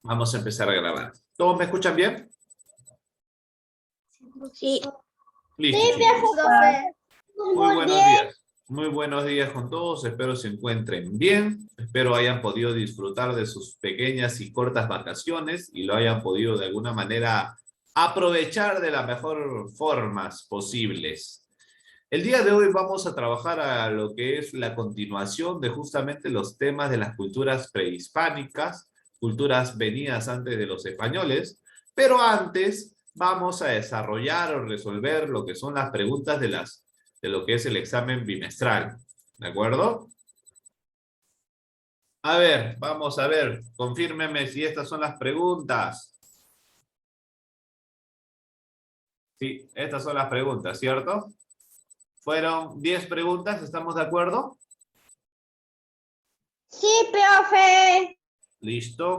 Vamos a empezar a grabar. ¿Todos me escuchan bien? Sí. Listo, Sí, chicos. profe. Muy buenos días. Muy buenos días con todos. Espero se encuentren bien. Espero hayan podido disfrutar de sus pequeñas y cortas vacaciones y lo hayan podido de alguna manera aprovechar de las mejores formas posibles. El día de hoy vamos a trabajar a lo que es la continuación de justamente los temas de las culturas prehispánicas, culturas venidas antes de los españoles, pero antes vamos a desarrollar o resolver lo que son las preguntas de lo que es el examen bimestral. ¿De acuerdo? A ver, vamos a ver, confírmeme si estas son las preguntas. Sí, estas son las preguntas, ¿cierto? Fueron 10 preguntas, ¿estamos de acuerdo? Sí, profe. Listo.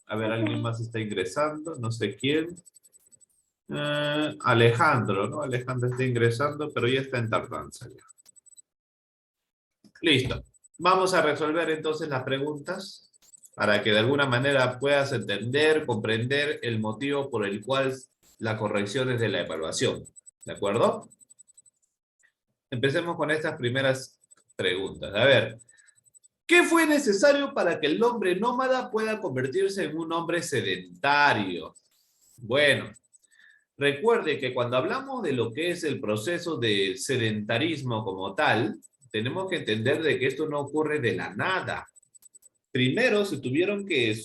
A ver, alguien más está ingresando, no sé quién. Alejandro, ¿no? Alejandro está ingresando, pero ya está en tardanza ya. Listo. Vamos a resolver entonces las preguntas para que de alguna manera puedas entender, comprender el motivo por el cual la corrección es de la evaluación. ¿De acuerdo? Empecemos con estas primeras preguntas. A ver, ¿qué fue necesario para que el hombre nómada pueda convertirse en un hombre sedentario? Bueno, recuerde que cuando hablamos de lo que es el proceso de sedentarismo como tal, tenemos que entender de que esto no ocurre de la nada. Primero se tuvieron que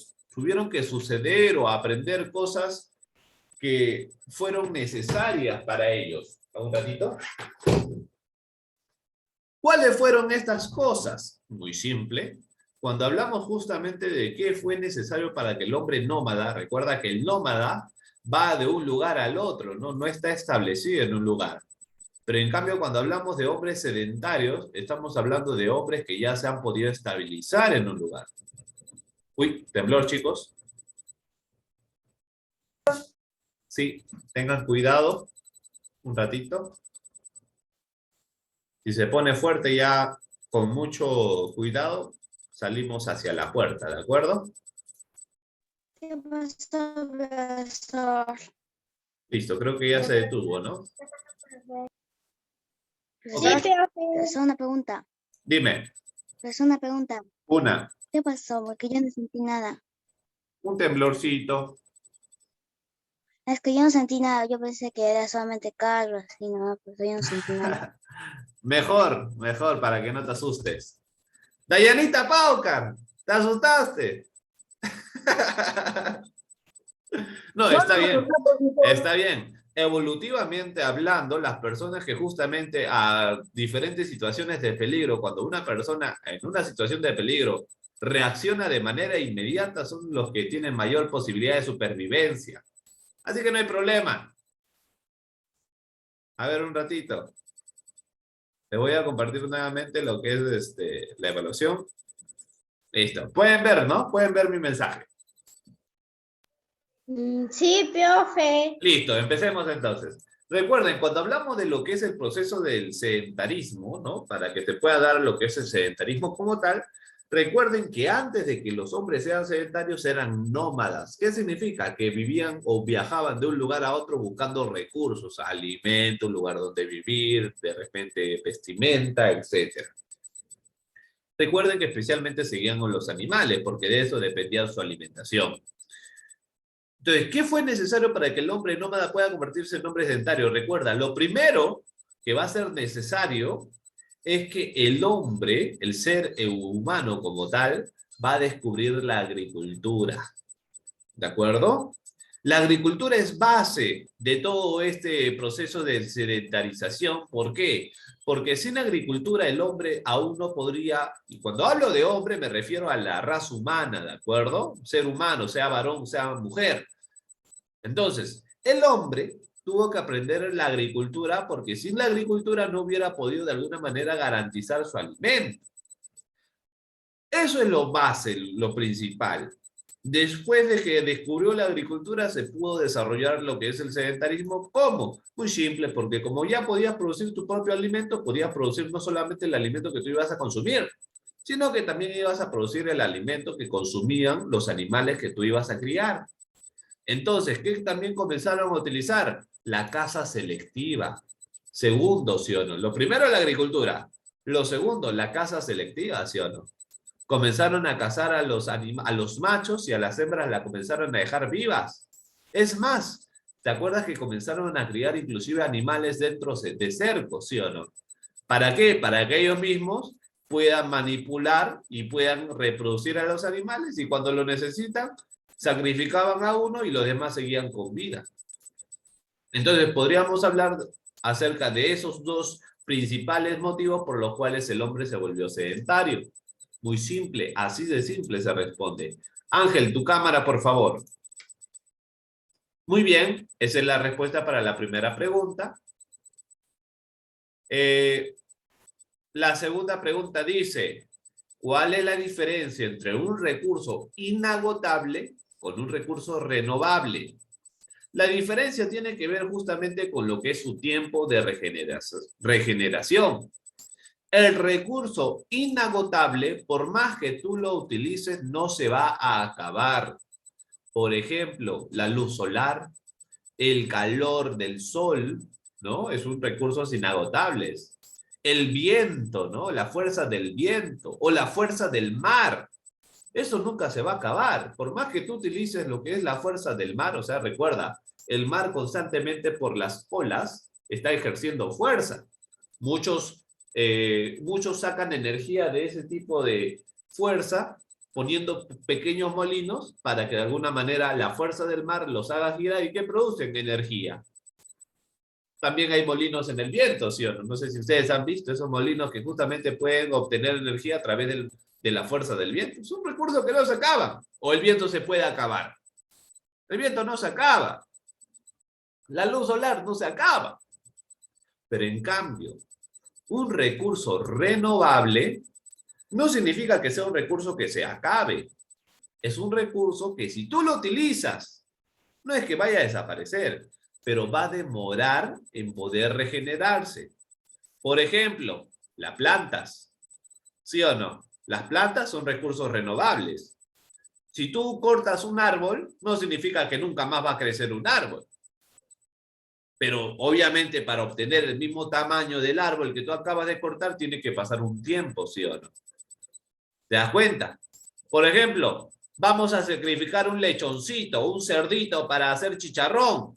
suceder o aprender cosas que fueron necesarias para ellos. Un ratito. ¿Cuáles fueron estas cosas? Muy simple. Cuando hablamos justamente de qué fue necesario para que el hombre nómada, recuerda que el nómada va de un lugar al otro, no está establecido en un lugar. Pero en cambio, cuando hablamos de hombres sedentarios, estamos hablando de hombres que ya se han podido estabilizar en un lugar. Uy, temblor, chicos. Sí, tengan cuidado un ratito. Si se pone fuerte ya con mucho cuidado, salimos hacia la puerta, ¿de acuerdo? ¿Qué pasó, profesor? Listo, creo que ya se detuvo, ¿no? Sí, Ok. profe. Es una pregunta. Dime, Es una pregunta. una, ¿Qué pasó? Porque yo no sentí nada. un temblorcito. Es que yo no sentí nada. Yo pensé que era solamente Carlos. Y no, pues yo no sentí nada. Mejor, para que no te asustes. Dayanita Paucar, ¿te asustaste? No, está bien, está bien. Evolutivamente hablando, las personas que justamente a diferentes situaciones de peligro, cuando una persona en una situación de peligro reacciona de manera inmediata, son los que tienen mayor posibilidad de supervivencia. Así que no hay problema. A ver un ratito. Les voy a compartir nuevamente lo que es la evaluación. Listo. Pueden ver, ¿no? Pueden ver mi mensaje. Sí, profe. Listo, empecemos entonces. Recuerden, cuando hablamos de lo que es el proceso del sedentarismo, ¿no? Para que te pueda dar lo que es el sedentarismo como tal, recuerden que antes de que los hombres sean sedentarios eran nómadas. ¿Qué significa? Que vivían o viajaban de un lugar a otro buscando recursos, alimento, un lugar donde vivir, de repente vestimenta, etcétera. Recuerden que especialmente seguían con los animales, porque de eso dependía su alimentación. Entonces, ¿qué fue necesario para que el hombre nómada pueda convertirse en hombre sedentario? Recuerda, lo primero que va a ser necesario es que el hombre, el ser humano como tal, va a descubrir la agricultura. ¿De acuerdo? La agricultura es base de todo este proceso de sedentarización. ¿Por qué? Porque sin agricultura el hombre aún no podría, y cuando hablo de hombre me refiero a la raza humana, ¿de acuerdo? Ser humano, sea varón, sea mujer. Entonces, el hombre tuvo que aprender la agricultura porque sin la agricultura no hubiera podido de alguna manera garantizar su alimento. Eso es lo base, lo principal. Después de que descubrió la agricultura, se pudo desarrollar lo que es el sedentarismo. ¿Cómo? Muy simple, porque como ya podías producir tu propio alimento, podías producir no solamente el alimento que tú ibas a consumir, sino que también ibas a producir el alimento que consumían los animales que tú ibas a criar. Entonces, ¿qué también comenzaron a utilizar? La caza selectiva. Segundo, ¿sí o no? Lo primero, la agricultura. Lo segundo, la caza selectiva, ¿sí o no? Comenzaron a cazar a los machos y a las hembras la comenzaron a dejar vivas. Es más, ¿te acuerdas que comenzaron a criar inclusive animales dentro de cercos, ¿sí o no? ¿Para qué? Para que ellos mismos puedan manipular y puedan reproducir a los animales y cuando lo necesitan, sacrificaban a uno y los demás seguían con vida. Entonces, podríamos hablar acerca de esos dos principales motivos por los cuales el hombre se volvió sedentario. Muy simple, así de simple se responde. Ángel, tu cámara, por favor. Muy bien, esa es la respuesta para la primera pregunta. La segunda pregunta dice, ¿cuál es la diferencia entre un recurso inagotable con un recurso renovable? La diferencia tiene que ver justamente con lo que es su tiempo de regeneración. El recurso inagotable, por más que tú lo utilices, no se va a acabar. Por ejemplo, la luz solar, el calor del sol, ¿no? Es un recurso inagotables. El viento, ¿no? La fuerza del viento o la fuerza del mar. Eso nunca se va a acabar. Por más que tú utilices lo que es la fuerza del mar, o sea, recuerda, el mar constantemente por las olas está ejerciendo fuerza. Muchos sacan energía de ese tipo de fuerza poniendo pequeños molinos para que de alguna manera la fuerza del mar los haga girar y que producen energía. También hay molinos en el viento, ¿sí o no? No sé si ustedes han visto esos molinos que justamente pueden obtener energía a través de la fuerza del viento. Es un recurso que no se acaba. O el viento se puede acabar. El viento no se acaba. La luz solar no se acaba. Pero en cambio, un recurso renovable no significa que sea un recurso que se acabe. Es un recurso que si tú lo utilizas, no es que vaya a desaparecer, pero va a demorar en poder regenerarse. Por ejemplo, las plantas. ¿Sí o no? Las plantas son recursos renovables. Si tú cortas un árbol, no significa que nunca más va a crecer un árbol. Pero obviamente para obtener el mismo tamaño del árbol que tú acabas de cortar, tiene que pasar un tiempo, ¿sí o no? ¿Te das cuenta? Por ejemplo, vamos a sacrificar un lechoncito, un cerdito para hacer chicharrón.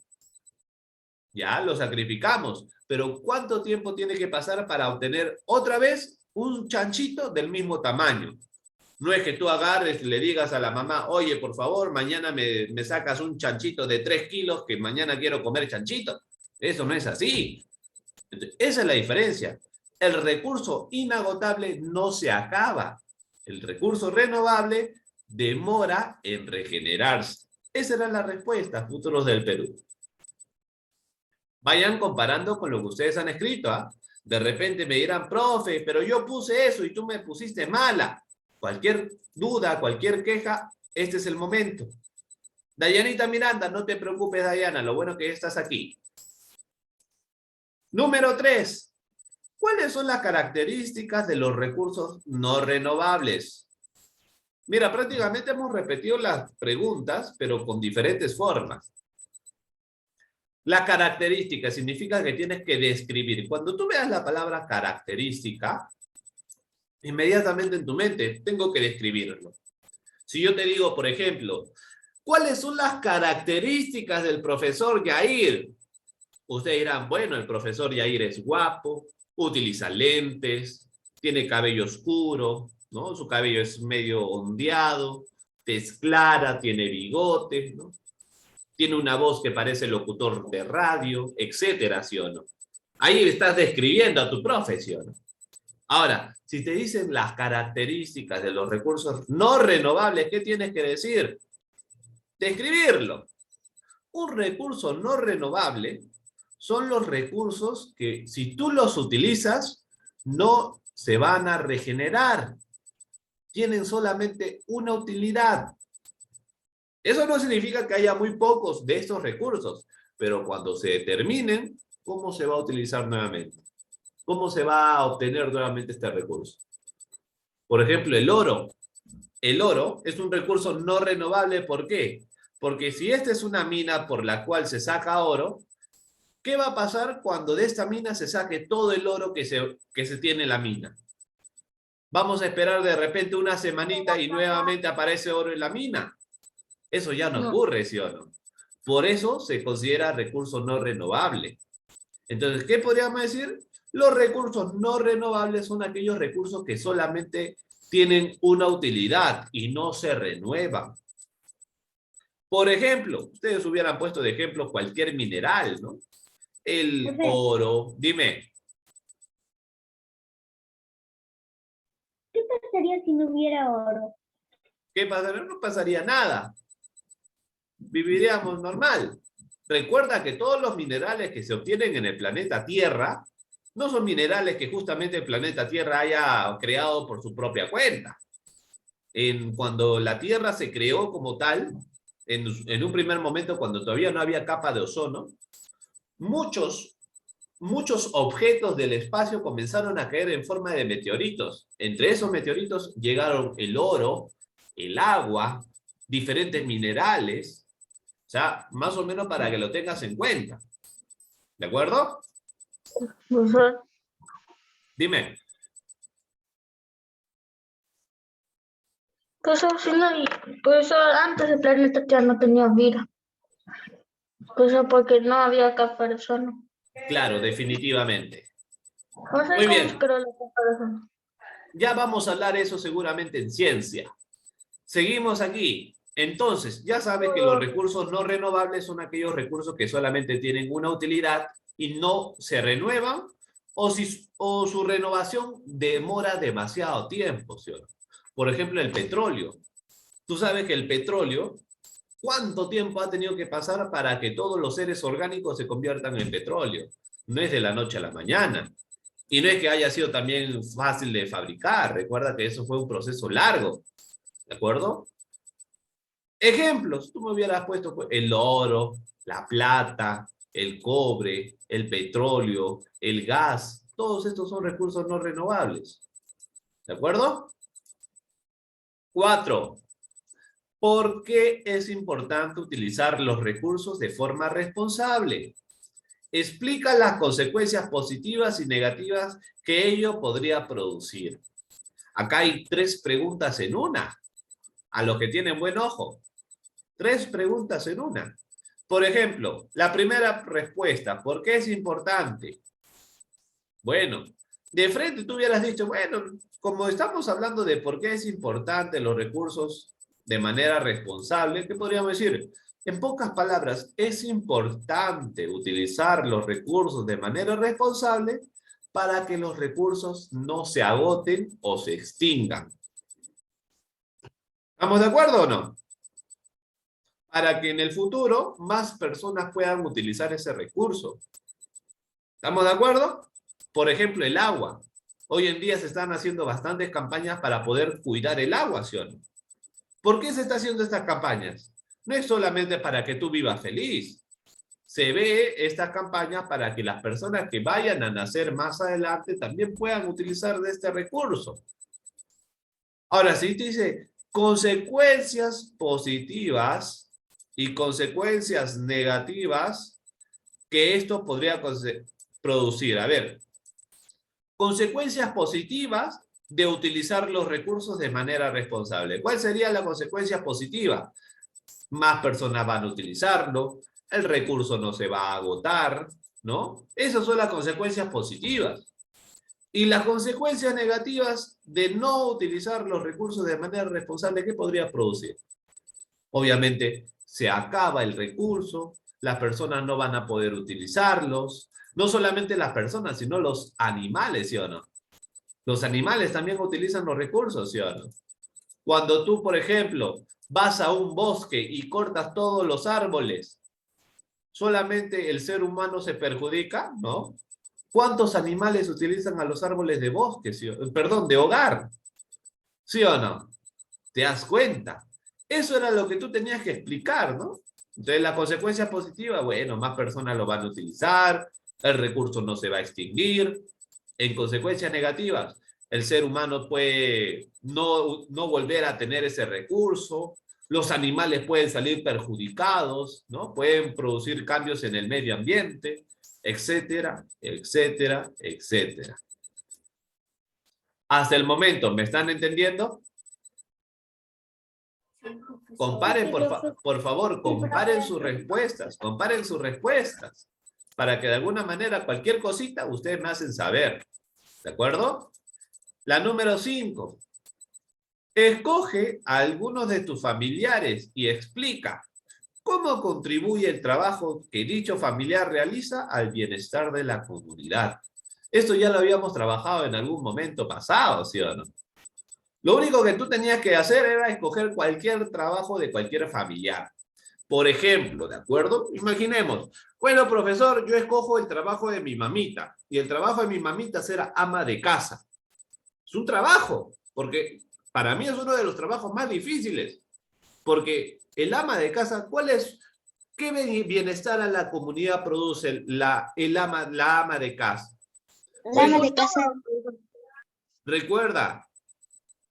Ya lo sacrificamos. Pero ¿cuánto tiempo tiene que pasar para obtener otra vez un chanchito del mismo tamaño? No es que tú agarres y le digas a la mamá, oye, por favor, mañana me sacas un chanchito de 3 kilos que mañana quiero comer chanchito. Eso no es así. Entonces, esa es la diferencia. El recurso inagotable no se acaba. El recurso renovable demora en regenerarse. Esa era la respuesta, futuros del Perú. Vayan comparando con lo que ustedes han escrito, ¿ah? De repente me dirán, profe, pero yo puse eso y tú me pusiste mala. Cualquier duda, cualquier queja, este es el momento. Dayanita Miranda, no te preocupes, Dayana, lo bueno que estás aquí. Número 3. ¿Cuáles son las características de los recursos no renovables? Mira, prácticamente hemos repetido las preguntas, pero con diferentes formas. La característica significa que tienes que describir. Cuando tú veas la palabra característica, inmediatamente en tu mente, tengo que describirlo. Si yo te digo, por ejemplo, ¿cuáles son las características del profesor Yair? Ustedes dirán, bueno, el profesor Yair es guapo, utiliza lentes, tiene cabello oscuro, ¿no? Su cabello es medio ondeado, tez clara, tiene bigote, ¿no? Tiene una voz que parece locutor de radio, etcétera, ¿sí o no? Ahí estás describiendo a tu profesión. Ahora, si te dicen las características de los recursos no renovables, ¿qué tienes que decir? Describirlo. Un recurso no renovable son los recursos que si tú los utilizas, no se van a regenerar. Tienen solamente una utilidad. Eso no significa que haya muy pocos de estos recursos, pero cuando se determinen, ¿cómo se va a utilizar nuevamente? ¿Cómo se va a obtener nuevamente este recurso? Por ejemplo, el oro. El oro es un recurso no renovable. ¿Por qué? Porque si esta es una mina por la cual se saca oro, ¿qué va a pasar cuando de esta mina se saque todo el oro que se tiene en la mina? Vamos a esperar de repente una semanita y nuevamente aparece oro en la mina. Eso ya no No. ocurre, ¿sí o no? Por eso se considera recurso no renovable. Entonces, ¿qué podríamos decir? Los recursos no renovables son aquellos recursos que solamente tienen una utilidad y no se renuevan. Por ejemplo, ustedes hubieran puesto de ejemplo cualquier mineral, ¿no? El oro, dime. ¿Qué pasaría si no hubiera oro? ¿Qué pasaría? No pasaría nada. Viviríamos normal. Recuerda que todos los minerales que se obtienen en el planeta Tierra no son minerales que justamente el planeta Tierra haya creado por su propia cuenta. Cuando la Tierra se creó como tal, en un primer momento, cuando todavía no había capa de ozono, muchos objetos del espacio comenzaron a caer en forma de meteoritos. Entre esos meteoritos llegaron el oro, el agua, diferentes minerales, o sea, más o menos para que lo tengas en cuenta. ¿De acuerdo? Ajá. Dime. Pues al final, pues antes el planeta ya no tenía vida. Pues porque no había capa de ozono. Claro, definitivamente. No sé Muy cómo se bien. creó la capa de ozono. Ya vamos a hablar eso seguramente en ciencia. Seguimos aquí. Entonces, ya sabes que los recursos no renovables son aquellos recursos que solamente tienen una utilidad y no se renuevan, o su renovación demora demasiado tiempo, ¿sí o no? Por ejemplo, el petróleo. Tú sabes que el petróleo, ¿cuánto tiempo ha tenido que pasar para que todos los seres orgánicos se conviertan en petróleo? No es de la noche a la mañana. Y no es que haya sido también fácil de fabricar. Recuerda que eso fue un proceso largo. ¿De acuerdo? Ejemplos. Tú me hubieras puesto pues, el oro, la plata, el cobre, el petróleo, el gas. Todos estos son recursos no renovables. ¿De acuerdo? 4. ¿Por qué es importante utilizar los recursos de forma responsable? Explica las consecuencias positivas y negativas que ello podría producir. Acá hay 3 preguntas en una. A los que tienen buen ojo. 3 preguntas en una. Por ejemplo, la primera respuesta, ¿por qué es importante? Bueno, de frente tú hubieras dicho, bueno, como estamos hablando de por qué es importante los recursos de manera responsable, ¿qué podríamos decir? En pocas palabras, es importante utilizar los recursos de manera responsable para que los recursos no se agoten o se extingan. ¿Estamos de acuerdo o no? Para que en el futuro más personas puedan utilizar ese recurso. ¿Estamos de acuerdo? Por ejemplo, el agua. Hoy en día se están haciendo bastantes campañas para poder cuidar el agua, ¿sí o no? ¿Por qué se están haciendo estas campañas? No es solamente para que tú vivas feliz. Se ve estas campañas para que las personas que vayan a nacer más adelante también puedan utilizar de este recurso. Ahora, si te dice consecuencias positivas y consecuencias negativas que esto podría producir. A ver, consecuencias positivas de utilizar los recursos de manera responsable. ¿Cuál sería la consecuencia positiva? Más personas van a utilizarlo, el recurso no se va a agotar, ¿no? Esas son las consecuencias positivas. Y las consecuencias negativas de no utilizar los recursos de manera responsable, ¿qué podría producir? Obviamente, se acaba el recurso, las personas no van a poder utilizarlos, no solamente las personas, sino los animales, ¿sí o no? Los animales también utilizan los recursos, ¿sí o no? Cuando tú, por ejemplo, vas a un bosque y cortas todos los árboles, ¿solamente el ser humano se perjudica? ¿No? ¿Cuántos animales utilizan a los árboles de bosque, perdón, de hogar? ¿Sí o no? ¿Te das cuenta? Eso era lo que tú tenías que explicar, ¿no? Entonces, la consecuencia positiva, bueno, más personas lo van a utilizar, el recurso no se va a extinguir. En consecuencias negativas, el ser humano puede no volver a tener ese recurso, los animales pueden salir perjudicados, ¿no? Pueden producir cambios en el medio ambiente, etcétera, etcétera, etcétera. Hasta el momento, ¿me están entendiendo? Comparen, por favor, comparen sus respuestas, para que de alguna manera cualquier cosita ustedes me hacen saber, ¿de acuerdo? La número 5. Escoge a algunos de tus familiares y explica cómo contribuye el trabajo que dicho familiar realiza al bienestar de la comunidad. Esto ya lo habíamos trabajado en algún momento pasado, ¿sí o no? Lo único que tú tenías que hacer era escoger cualquier trabajo de cualquier familiar. Por ejemplo, ¿de acuerdo? Imaginemos, bueno, profesor, yo escojo el trabajo de mi mamita, y el trabajo de mi mamita será ama de casa. Es un trabajo, porque para mí es uno de los trabajos más difíciles, porque el ama de casa, ¿qué bienestar a la comunidad produce la ama de casa? La ama Bueno, de casa, recuerda,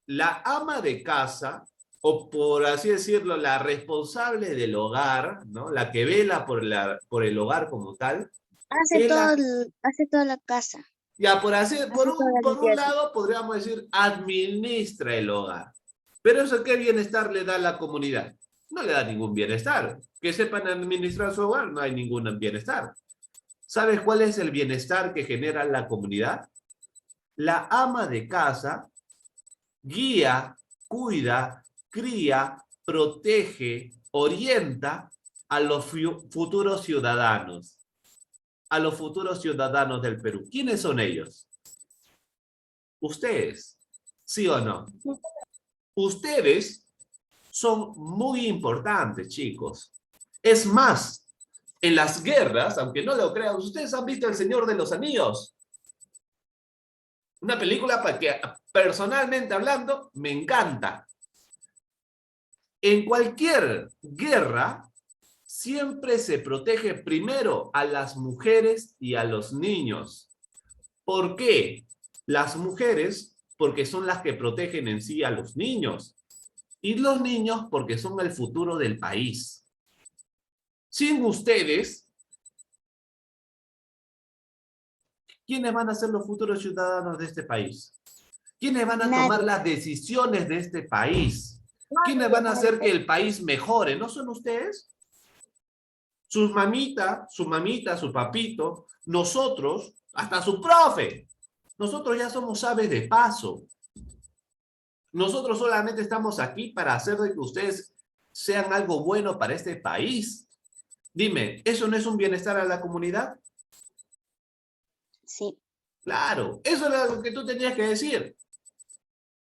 la ama de casa, o por así decirlo, la responsable del hogar, ¿no? La que vela por el hogar como tal, hace es todo, la, hace toda la casa, ya por hace toda la un limpieza. lado podríamos decir, administra el hogar. Pero eso, ¿qué bienestar le da a la comunidad? No le da ningún bienestar. Que sepan administrar su hogar, no hay ningún bienestar. ¿Sabes cuál es el bienestar que genera la comunidad? La ama de casa guía, cuida, cría, protege, orienta a los futuros ciudadanos. A los futuros ciudadanos del Perú. ¿Quiénes son ellos? Ustedes, ¿sí o no? Ustedes son muy importantes, chicos. Es más, en las guerras, aunque no lo crean, ustedes han visto El Señor de los Anillos. Una película para que, personalmente hablando, me encanta. En cualquier guerra, siempre se protege primero a las mujeres y a los niños. ¿Por qué? Las mujeres, porque son las que protegen en sí a los niños. Y los niños, porque son el futuro del país. Sin ustedes, ¿quiénes van a ser los futuros ciudadanos de este país? ¿Quiénes van a tomar Nadie. las decisiones de este país? ¿Quiénes van a hacer que el país mejore? ¿No son ustedes? Su mamita, su papito, nosotros, hasta su profe. Nosotros ya somos aves de paso. Nosotros solamente estamos aquí para hacer de que ustedes sean algo bueno para este país. Dime, ¿eso no es un bienestar a la comunidad? Sí, Claro, eso es lo que tú tenías que decir.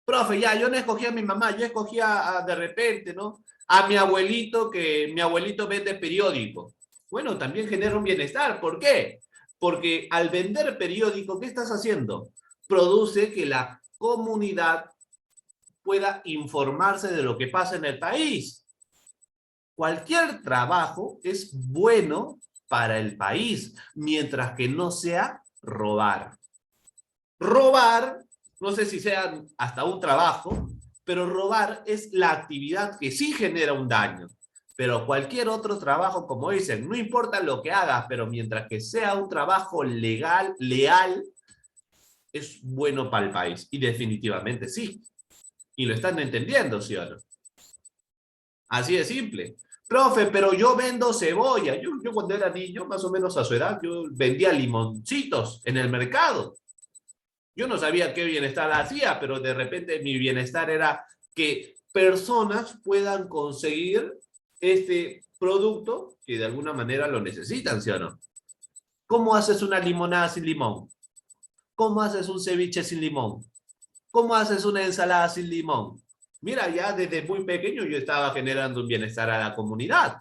Profe, ya, yo no escogí a mi mamá, yo escogí de repente, ¿no? A mi abuelito, que mi abuelito vende periódico. Bueno, también genera un bienestar. ¿Por qué? Porque al vender periódico, ¿qué estás haciendo? Produce que la comunidad pueda informarse de lo que pasa en el país. Cualquier trabajo es bueno para el país, mientras que no sea robar. Robar, no sé si sea hasta un trabajo, pero robar es la actividad que sí genera un daño. Pero cualquier otro trabajo, como dicen, no importa lo que hagas, pero mientras que sea un trabajo legal, leal, es bueno para el país. Y definitivamente sí. Y lo están entendiendo, ¿sí o no? Así de simple. Profe, pero yo vendo cebolla. Yo cuando era niño, más o menos a su edad, yo vendía limoncitos en el mercado. Yo no sabía qué bienestar hacía, pero de repente mi bienestar era que personas puedan conseguir este producto que de alguna manera lo necesitan, ¿sí o no? ¿Cómo haces una limonada sin limón? ¿Cómo haces un ceviche sin limón? ¿Cómo haces una ensalada sin limón? Mira, ya desde muy pequeño yo estaba generando un bienestar a la comunidad.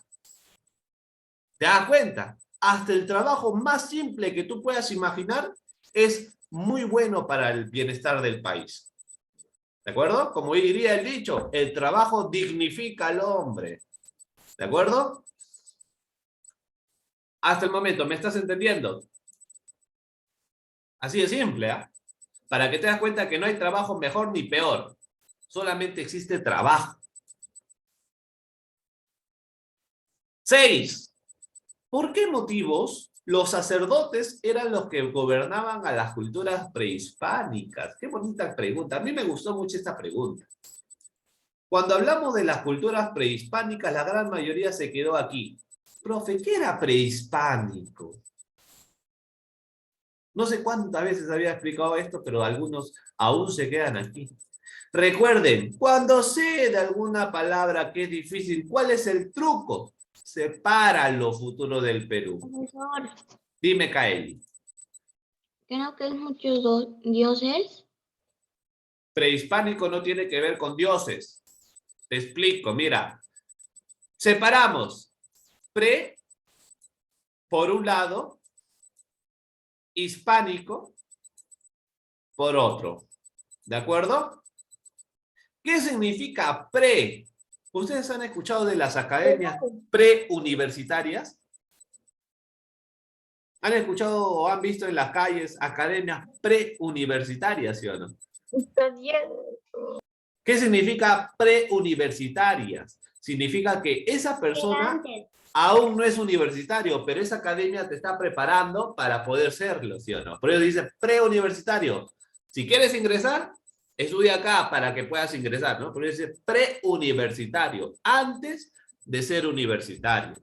¿Te das cuenta? Hasta el trabajo más simple que tú puedas imaginar es muy bueno para el bienestar del país. ¿De acuerdo? Como diría el dicho, el trabajo dignifica al hombre. ¿De acuerdo? Hasta el momento, ¿me estás entendiendo? Así de simple, ¿ah? Para que te das cuenta que no hay trabajo mejor ni peor. Solamente existe trabajo. 6. ¿Por qué motivos los sacerdotes eran los que gobernaban a las culturas prehispánicas? Qué bonita pregunta. A mí me gustó mucho esta pregunta. Cuando hablamos de las culturas prehispánicas, la gran mayoría se quedó aquí. Profe, ¿qué era prehispánico? No sé cuántas veces había explicado esto, pero algunos aún se quedan aquí. Recuerden, cuando sé de alguna palabra que es difícil, ¿cuál es el truco? Separa lo futuro del Perú. Profesor, Dime, Kaeli. creo que hay muchos dioses. Prehispánico no tiene que ver con dioses. Te explico, mira. Separamos pre, por un lado, hispánico, por otro. ¿De acuerdo? ¿Qué significa pre? ¿Ustedes han escuchado de las academias preuniversitarias? ¿Han escuchado o han visto en las calles academias preuniversitarias, sí o no? Está bien. ¿Qué significa preuniversitarias? Significa que esa persona aún no es universitario, pero esa academia te está preparando para poder serlo, ¿sí o no? Por eso dice preuniversitario. Si quieres ingresar, estudia acá para que puedas ingresar, ¿no? Por eso dice preuniversitario, antes de ser universitario.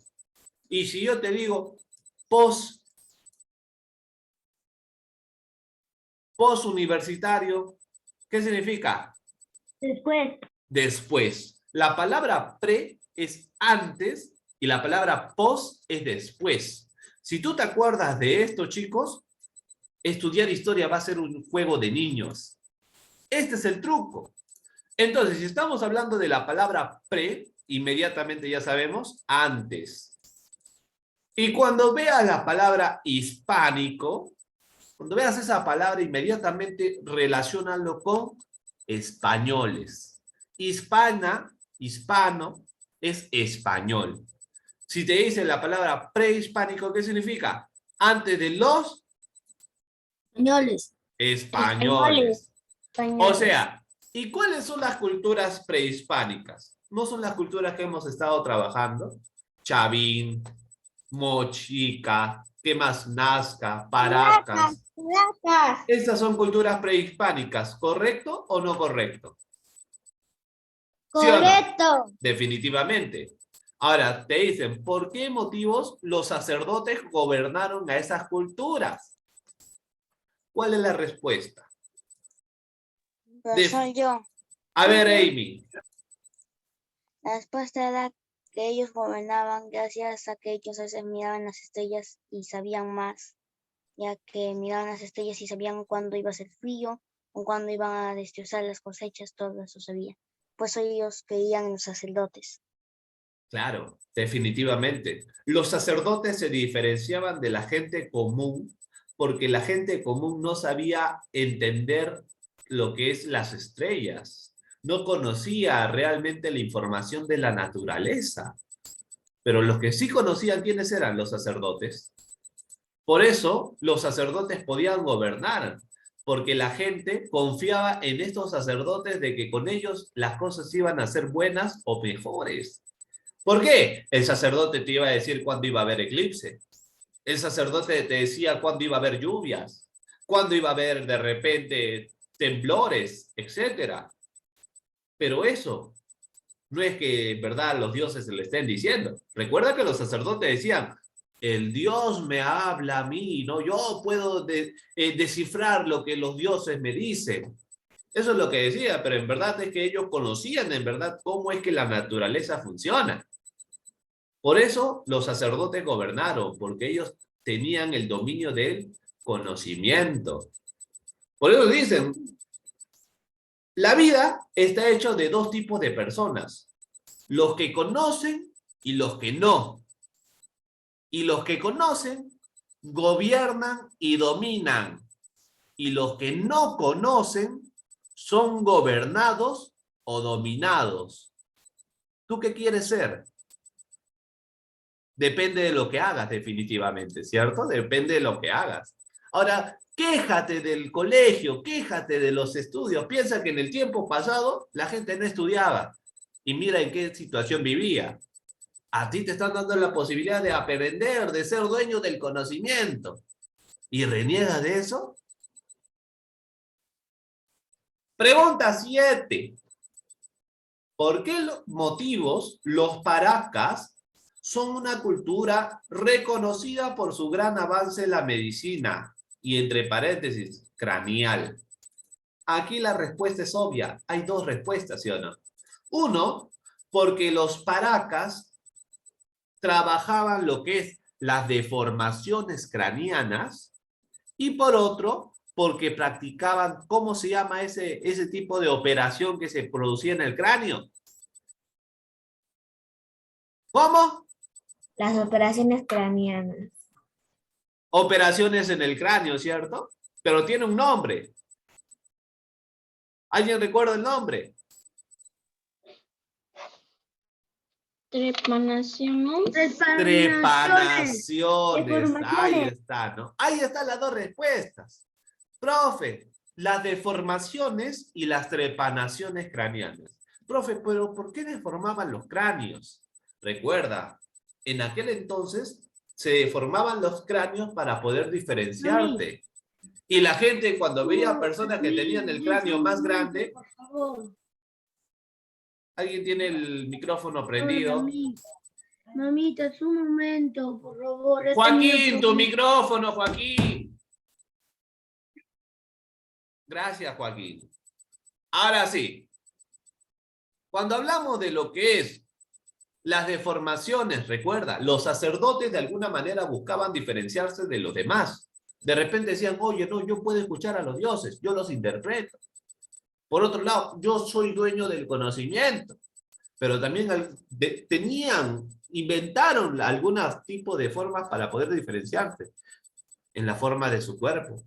Y si yo te digo postuniversitario, ¿qué significa? Después. Después. La palabra pre es antes y la palabra post es después. Si tú te acuerdas de esto, chicos, estudiar historia va a ser un juego de niños. Este es el truco. Entonces, si estamos hablando de la palabra pre, inmediatamente ya sabemos antes. Y cuando veas la palabra hispánico, cuando veas esa palabra, inmediatamente relaciónalo con españoles. Hispana, hispano, es español. Si te dice la palabra prehispánico, ¿qué significa? Antes de los Españoles. españoles. O Españoles. sea, ¿y cuáles son las culturas prehispánicas? ¿No son las culturas que hemos estado trabajando? Chavín, Mochica, ¿qué más? Nazca, Paracas. Estas son culturas prehispánicas, ¿correcto o no correcto? ¿Sí o no? Correcto. Definitivamente. Ahora, te dicen, ¿por qué motivos los sacerdotes gobernaron a esas culturas? ¿Cuál es la respuesta? Pero soy yo. A ver, Amy. La respuesta era que ellos gobernaban gracias a que ellos a veces miraban las estrellas y sabían más, ya que miraban las estrellas y sabían cuándo iba a ser frío o cuándo iban a destrozar las cosechas, todo eso sabían. Pues ellos creían en los sacerdotes. Claro, definitivamente. Los sacerdotes se diferenciaban de la gente común porque la gente común no sabía entender lo que es las estrellas. No conocía realmente la información de la naturaleza. Pero los que sí conocían quiénes eran los sacerdotes. Por eso los sacerdotes podían gobernar, porque la gente confiaba en estos sacerdotes de que con ellos las cosas iban a ser buenas o mejores. ¿Por qué? El sacerdote te iba a decir cuándo iba a haber eclipse. El sacerdote te decía cuándo iba a haber lluvias, cuándo iba a haber de repente temblores, etcétera. Pero eso no es que en verdad los dioses se le estén diciendo. Recuerda que los sacerdotes decían, el Dios me habla a mí, ¿no? Yo puedo descifrar lo que los dioses me dicen. Eso es lo que decía, pero en verdad es que ellos conocían en verdad cómo es que la naturaleza funciona. Por eso los sacerdotes gobernaron, porque ellos tenían el dominio del conocimiento. Por eso dicen, la vida está hecha de dos tipos de personas, los que conocen y los que no. Y los que conocen gobiernan y dominan. Y los que no conocen son gobernados o dominados. ¿Tú qué quieres ser? Depende de lo que hagas, definitivamente, ¿cierto? Depende de lo que hagas. Ahora, Quéjate del colegio, quéjate de los estudios. Piensa que en el tiempo pasado la gente no estudiaba. Y mira en qué situación vivía. A ti te están dando la posibilidad de aprender, de ser dueño del conocimiento. ¿Y reniegas de eso? Pregunta 7. ¿Por qué motivos los paracas son una cultura reconocida por su gran avance en la medicina? Y entre paréntesis, craneal. Aquí la respuesta es obvia. Hay dos respuestas, ¿sí o no? Uno, porque los paracas trabajaban lo que es las deformaciones craneanas, y por otro, porque practicaban, ¿cómo se llama ese tipo de operación que se producía en el cráneo? ¿Cómo? Las operaciones craneanas. Operaciones en el cráneo, ¿cierto? Pero tiene un nombre. ¿Alguien recuerda el nombre? Trepanación. Trepanaciones. Ahí está, ¿no? Ahí están las dos respuestas. Profe, las deformaciones y las trepanaciones craneanas. Profe, pero ¿por qué deformaban los cráneos? Recuerda, en aquel entonces se deformaban los cráneos para poder diferenciarte. Y la gente cuando veía personas que tenían el cráneo más grande... ¿Alguien tiene el micrófono prendido? Mamita, un momento, por favor. Joaquín, tu micrófono, Joaquín. Gracias, Joaquín. Ahora sí. Cuando hablamos de lo que es las deformaciones, recuerda, los sacerdotes de alguna manera buscaban diferenciarse de los demás. De repente decían, oye, no, yo puedo escuchar a los dioses, yo los interpreto. Por otro lado, yo soy dueño del conocimiento. Pero también inventaron algunos tipos de formas para poder diferenciarse en la forma de su cuerpo.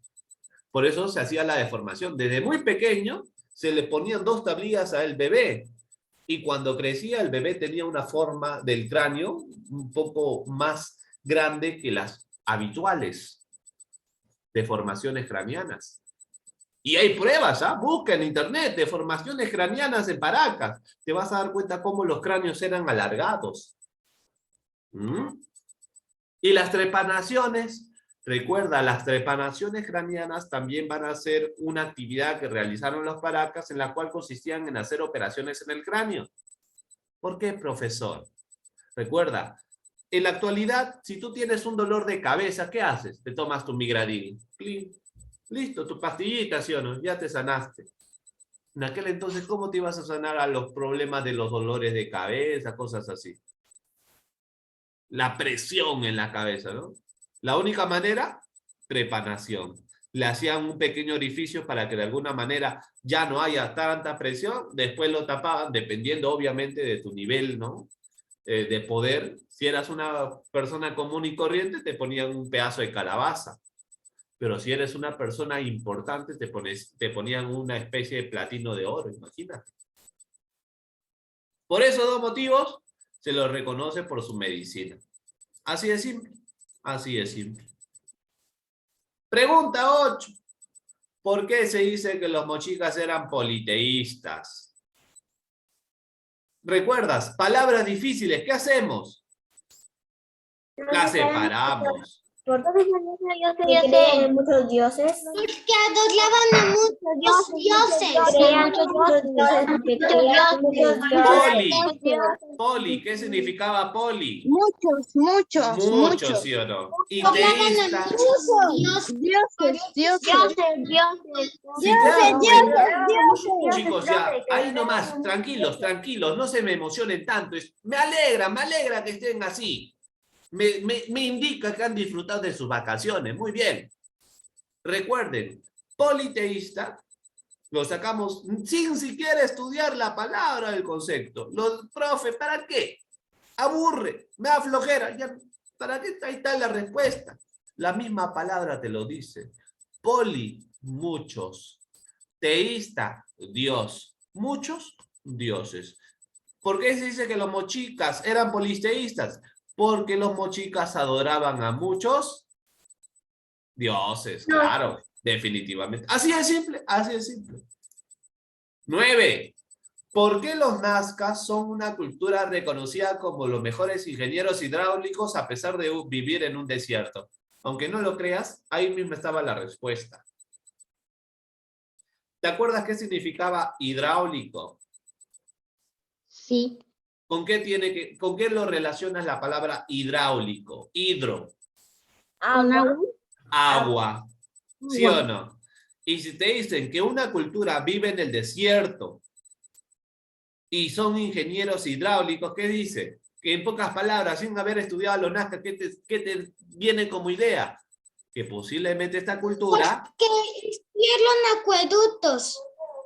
Por eso se hacía la deformación. Desde muy pequeño se le ponían 2 tablillas al bebé. Y cuando crecía, el bebé tenía una forma del cráneo un poco más grande que las habituales deformaciones craneanas. Y hay pruebas, ¿ah? Busca en internet deformaciones craneanas en Paracas. Te vas a dar cuenta cómo los cráneos eran alargados. Y las trepanaciones, recuerda, las trepanaciones craneanas también van a ser una actividad que realizaron los Paracas en la cual consistían en hacer operaciones en el cráneo. ¿Por qué, profesor? Recuerda, en la actualidad, si tú tienes un dolor de cabeza, ¿qué haces? Te tomas tu Migradil. Listo, tu pastillita, ¿sí o no? Ya te sanaste. En aquel entonces, ¿cómo te ibas a sanar a los problemas de los dolores de cabeza, cosas así? La presión en la cabeza, ¿no? La única manera, trepanación. Le hacían un pequeño orificio para que de alguna manera ya no haya tanta presión, después lo tapaban, dependiendo obviamente de tu nivel, ¿no? De poder. Si eras una persona común y corriente, te ponían un pedazo de calabaza. Pero si eres una persona importante, te ponían una especie de platino de oro, imagínate. Por esos 2 motivos, se los reconoce por su medicina. Así de simple. Así de simple. Pregunta 8. ¿Por qué se dice que los mochicas eran politeístas? ¿Recuerdas? Palabras difíciles. ¿Qué hacemos? Las separamos. ¿Por qué creen muchos dioses? Porque adoraban a muchos dioses. Creían muchos dioses porque creían muchos dioses. Poli, ¿qué significaba poli? Muchos. ¿Sí o no? Y Adoraban a teísta. muchos dioses. Chicos, ya, ahí nomás, tranquilos, no se me emocionen tanto. Me alegra que estén así. Me indica que han disfrutado de sus vacaciones. Muy bien. Recuerden, politeísta, lo sacamos sin siquiera estudiar la palabra del concepto. Profe, ¿para qué? Aburre, me da flojera. Ya, ¿para qué? Ahí está la respuesta. La misma palabra te lo dice. Poli, muchos. Teísta, Dios. Muchos dioses. ¿Por qué se dice que los mochicas eran polisteístas? Porque los mochicas adoraban a muchos dioses, claro. Definitivamente. Así es simple, así es simple. 9. ¿Por qué los nazcas son una cultura reconocida como los mejores ingenieros hidráulicos a pesar de vivir en un desierto? Aunque no lo creas, ahí mismo estaba la respuesta. ¿Te acuerdas qué significaba hidráulico? Sí. ¿Con qué lo relacionas la palabra hidráulico? Hidro. Agua. Agua. ¿Sí o no? Y si te dicen que una cultura vive en el desierto y son ingenieros hidráulicos, ¿qué dice? Que en pocas palabras, sin haber estudiado los nazcas, ¿qué te viene como idea? Que posiblemente esta cultura... Que hicieron acueductos.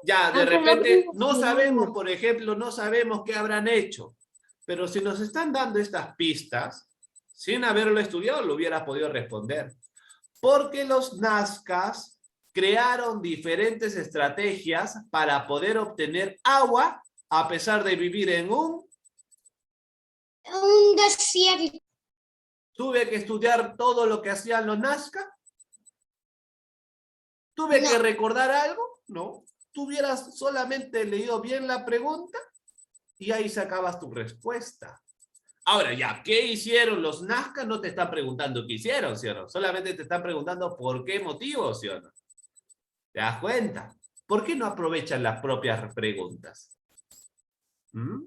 Ya, de repente, no sabemos, por ejemplo, no sabemos qué habrán hecho. Pero si nos están dando estas pistas, sin haberlo estudiado, lo hubieras podido responder. Porque los nazcas crearon diferentes estrategias para poder obtener agua a pesar de vivir en un desierto. ¿Tuve que estudiar todo lo que hacían los nazcas? ¿Tuve que recordar algo? No. Tú hubieras solamente leído bien la pregunta y ahí sacabas tu respuesta. Ahora ya, ¿qué hicieron los nazcas? No te están preguntando qué hicieron, ¿sí o no? Solamente te están preguntando por qué motivo, ¿sí o no? ¿Te das cuenta? ¿Por qué no aprovechan las propias preguntas? ¿Mm?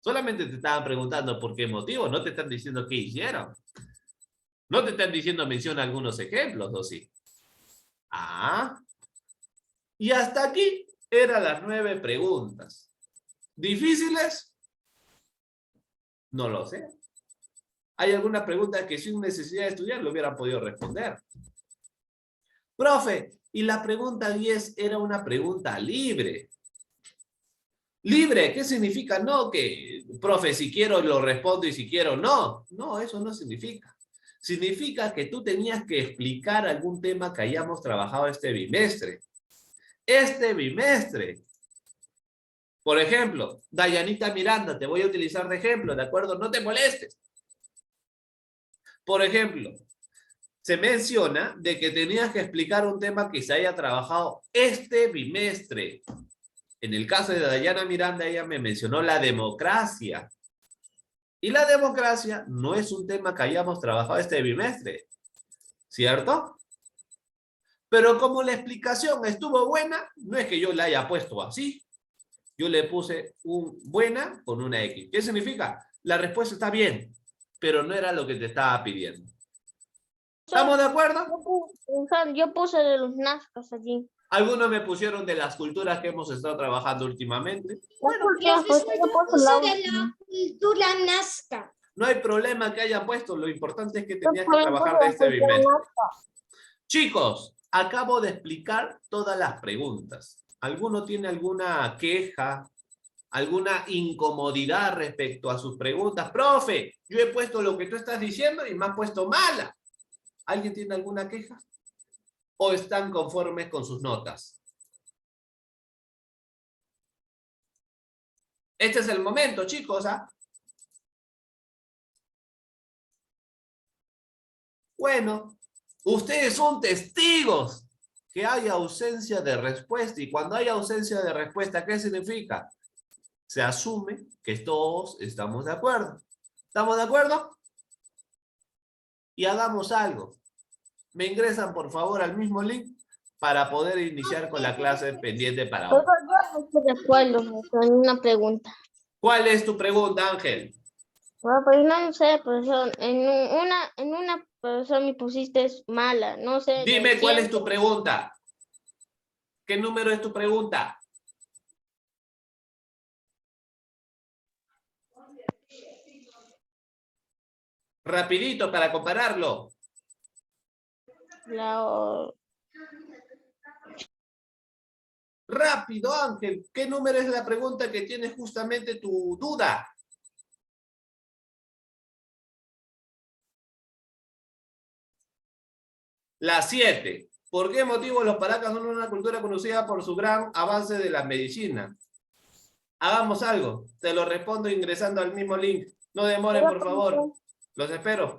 Solamente te estaban preguntando por qué motivo, no te están diciendo qué hicieron. No te están diciendo menciona algunos ejemplos, ¿o sí? Ah. Y hasta aquí eran las 9 preguntas. ¿Difíciles? No lo sé. Hay algunas preguntas que sin necesidad de estudiar lo hubieran podido responder. Profe, y la pregunta 10 era una pregunta libre. ¿Libre? ¿Qué significa? No, que, profe, si quiero lo respondo y si quiero no. No, eso no significa. Significa que tú tenías que explicar algún tema que hayamos trabajado este bimestre. Este bimestre. Por ejemplo, Dayanita Miranda, te voy a utilizar de ejemplo, ¿de acuerdo? No te molestes. Por ejemplo, se menciona de que tenías que explicar un tema que se haya trabajado este bimestre. En el caso de Dayana Miranda, ella me mencionó la democracia. Y la democracia no es un tema que hayamos trabajado este bimestre, ¿cierto? Pero como la explicación estuvo buena, no es que yo la haya puesto así. Yo le puse un buena con una X. ¿Qué significa? La respuesta está bien, pero no era lo que te estaba pidiendo. ¿Estamos de acuerdo? Yo puse de los nazcas allí. Algunos me pusieron de las culturas que hemos estado trabajando últimamente. Bueno, Profesor, yo puse de la cultura nazca. no hay problema que hayan puesto. Lo importante es que tenías que trabajar de este bimestre. Chicos, acabo de explicar todas las preguntas. ¿Alguno tiene alguna queja, alguna incomodidad respecto a sus preguntas? Profe, yo he puesto lo que tú estás diciendo y me has puesto mala. ¿Alguien tiene alguna queja? ¿O están conformes con sus notas? Este es el momento, chicos, ¿ah? Bueno, ustedes son testigos que hay ausencia de respuesta. Y cuando hay ausencia de respuesta, ¿qué significa? Se asume que todos estamos de acuerdo. ¿Estamos de acuerdo? Y hagamos algo. Me ingresan, por favor, al mismo link para poder iniciar con la clase pendiente para hoy. Yo no estoy de acuerdo con una pregunta. ¿Cuál es tu pregunta, Ángel? Bueno, pues no sé, profesor. En una profesor me pusiste mala, no sé. Dime cuál es tu pregunta. ¿Qué número es tu pregunta? Rapidito para compararlo. Rápido, Ángel. ¿Qué número es la pregunta que tiene justamente tu duda? La 7. ¿Por qué motivo los paracas son una cultura conocida por su gran avance de la medicina? Hagamos algo. Te lo respondo ingresando al mismo link. No demoren, por favor. Los espero.